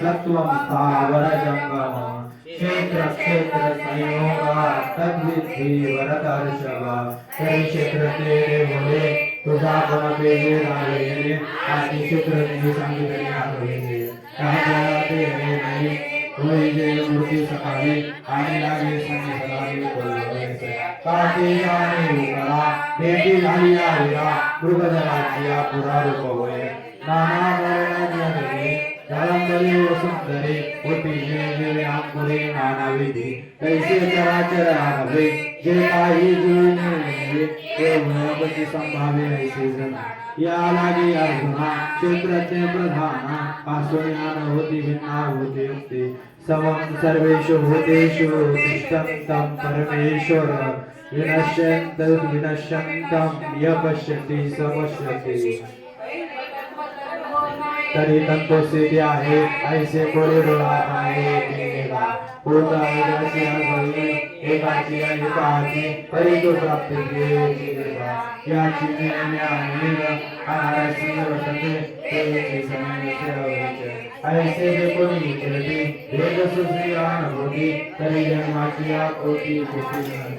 सत्वं स्थावर जंगम क्षेत्र क्षेत्र संयोगा तद्विद्धि वरदर्शव तरी क्षेत्र तेरे होले तुझा गुण पेजे राहिले आदि क्षेत्र ने सांगितले आहे त्याला तेरे नाही होई जे मूर्ती सकाळी आणि लागे संगीताने बोलले काटे जाणे करा देवी झाली आविरा मृगजराज्या पुरा रूप होय नाना वर्णाने जलंबरी वसुंधरे होती जे अंकुरे नानाविधी कैसे चराचर आघवे जे काही जुळणे ते भगवती संभावे ऐसे जण या लागे अर्जुना क्षेत्राचे प्रधान पासून होती भिन्ना होते युक्ती समं सर्वेषु भूतेषु तिष्ठन्तं परमेश्वर विनश्यन्तं य पश्यति स पश्यति तरी तत्वसिद्धी आहे ऐसे कोरे डोळा आहे केलेला पूर्ण ऐकाची आगळे एकाची एकाची तरी तो प्राप्त केलेला याची ज्ञान आहाराची वर्तते तेची समय सेवाचे ऐसे जे कोणी केले हे जसं श्री अनुभूती तरी जन्माची कोटी कोटी